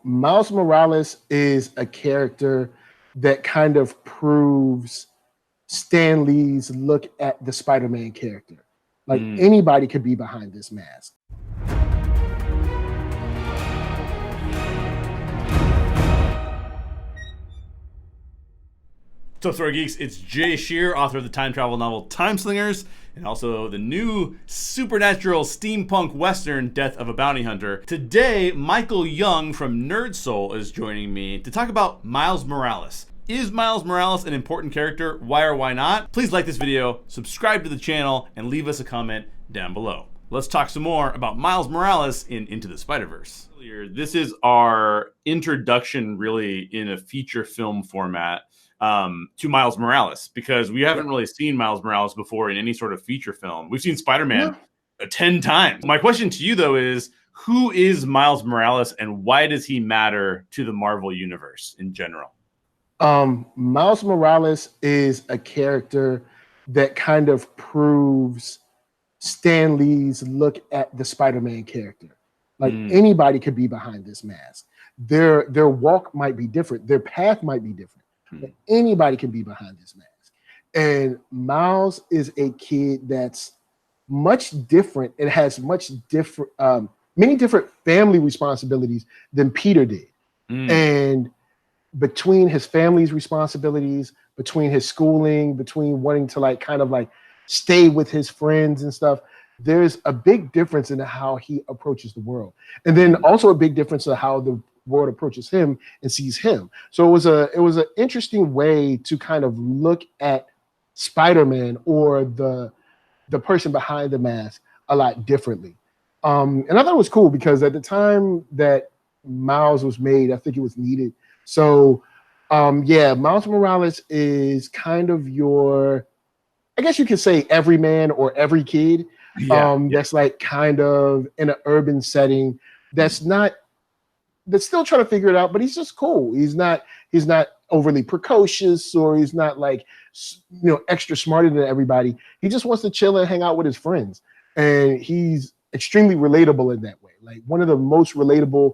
Miles Morales is a character that kind of proves Stan Lee's look at the Spider-Man character. Like anybody could be behind this mask. What's up, Story Geeks? It's Sherer, author of the time travel novel Time Slingers, and also the new supernatural steampunk western Death of a Bounty Hunter. Today, Michael Young from Nerd Soul is joining me to talk about Miles Morales. Is Miles Morales an important character? Why or why not? Please like this video, subscribe to the channel, and leave us a comment down below. Let's talk some more about Miles Morales in Into the Spiderverse. This is our introduction, really, in a feature film format to Miles Morales, because we haven't really seen Miles Morales before in any sort of feature film. We've seen Spider-Man 10 times. My question to you, though, is who is Miles Morales and why does he matter to the Marvel Universe in general? Miles Morales is a character that kind of proves Stan Lee's look at the Spider-Man character. Like anybody could be behind this mask. Their walk might be different. Their path might be different. But anybody can be behind this mask. And Miles is a kid that's much different. It has much different, many different family responsibilities than Peter did. And between his family's responsibilities, between his schooling, between wanting to like kind of like stay with his friends and stuff, there's a big difference in how he approaches the world. And then also a big difference in how the world approaches him and sees him. So it was an interesting way to kind of look at Spider-Man or the person behind the mask a lot differently. And I thought it was cool because at the time that Miles was made, I think it was needed. So Miles Morales is kind of your, I guess you could say, everyman or every kid that's like kind of in an urban setting that's still trying to figure it out, but he's just cool. He's not overly precocious, or he's not like, extra smarter than everybody. He just wants to chill and hang out with his friends. And he's extremely relatable in that way. Like one of the most relatable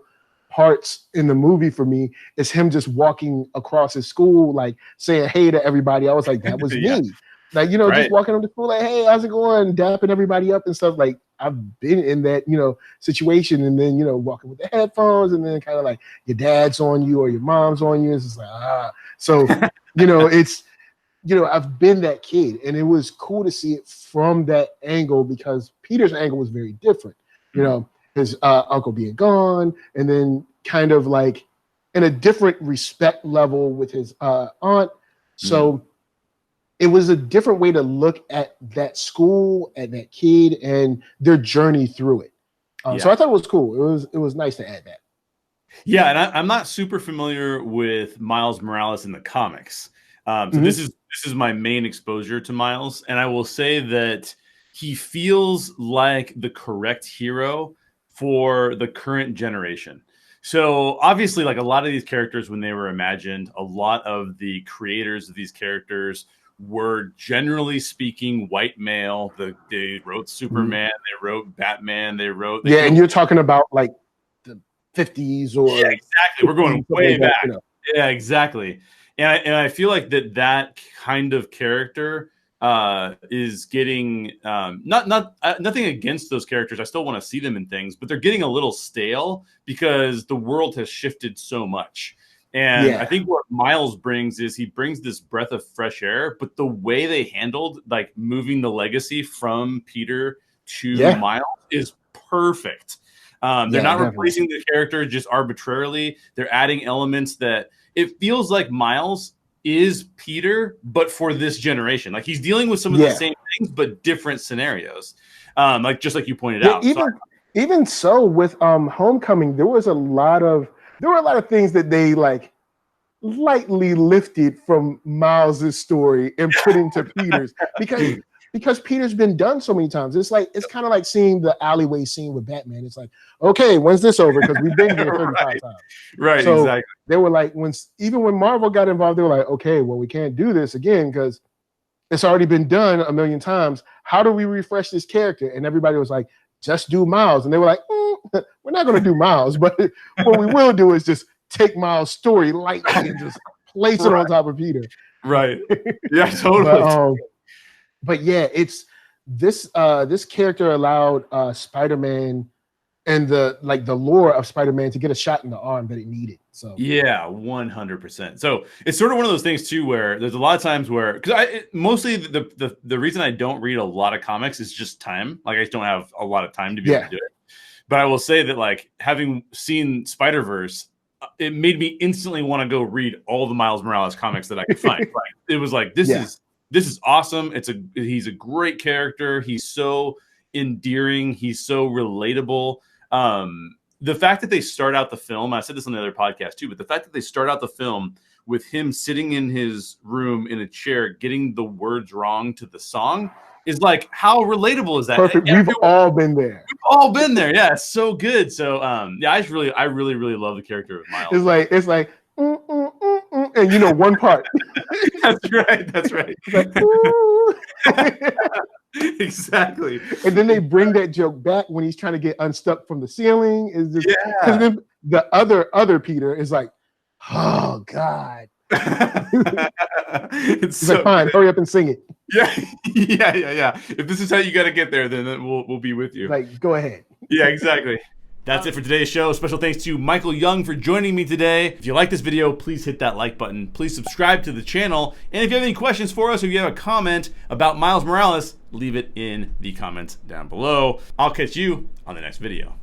parts in the movie for me is him just walking across his school, like saying hey to everybody. I was like, that was me. Like, just walking up to school, like, hey, how's it going? Dapping everybody up and stuff. Like, I've been in that, situation, and then, walking with the headphones, and then kind of like your dad's on you or your mom's on you. It's just like, So, it's, I've been that kid, and it was cool to see it from that angle because Peter's angle was very different. His uncle being gone, and then kind of like in a different respect level with his aunt. So, it was a different way to look at that school, at that kid, and their journey through it. So I thought it was cool. It was nice to add that. Yeah, and I'm not super familiar with Miles Morales in the comics. So this is my main exposure to Miles, and I will say that he feels like the correct hero for the current generation. So obviously, like a lot of these characters, when they were imagined, a lot of the creators of these characters were, generally speaking, white male. They wrote Superman, they wrote Batman, and you're talking about like the 50s or exactly. We're going way back. Yeah, exactly. And I feel like that kind of character is getting nothing against those characters. I still want to see them in things, but they're getting a little stale because the world has shifted so much. And I think what Miles brings is he brings this breath of fresh air, but the way they handled like moving the legacy from Peter to Miles is perfect. They're not replacing the character just arbitrarily. They're adding elements that it feels like Miles is Peter, but for this generation. Like he's dealing with some of the same things, but different scenarios. Like just like you pointed out. Even so with Homecoming, there were a lot of things that they like lightly lifted from Miles's story and put into Peter's because Peter's been done so many times. It's kind of like seeing the alleyway scene with Batman. It's like, okay, when's this over? Because we've been here 35 times. Right, so exactly. They were like, even when Marvel got involved, they were like, okay, well, we can't do this again because it's already been done a million times. How do we refresh this character? And everybody was like, just do Miles. And they were like, we're not going to do Miles, but what we will do is just take Miles' story lightly and just place it on top of Peter. Right. Yeah, totally. But yeah, it's this character allowed Spider-Man and the lore of Spider-Man to get a shot in the arm that it needed. So yeah, 100%. So it's sort of one of those things too, where there's a lot of times where, because mostly the reason I don't read a lot of comics is just time. Like I just don't have a lot of time to be able to do it. But I will say that like having seen Spiderverse, it made me instantly want to go read all the Miles Morales comics that I could find. Like it was like this is awesome. He's a great character. He's so endearing. He's so relatable. The fact that they start out the film, I said this on the other podcast too, but the fact that they start out the film with him sitting in his room in a chair, getting the words wrong to the song is like, how relatable is that? Perfect. We've all been there. We've all been there. Yeah. It's so good. So, yeah, I really love the character of Miles. It's like, and one part. That's right. Like, exactly. And then they bring that joke back when he's trying to get unstuck from the ceiling. Is just because then the other Peter is like, oh God. It's like, fine, hurry up and sing it. Yeah. If this is how you got to get there, then we'll be with you. Like, go ahead. Yeah, exactly. That's it for today's show. Special thanks to Michael Young for joining me today. If you like this video, please hit that like button. Please subscribe to the channel. And if you have any questions for us, or if you have a comment about Miles Morales, leave it in the comments down below. I'll catch you on the next video.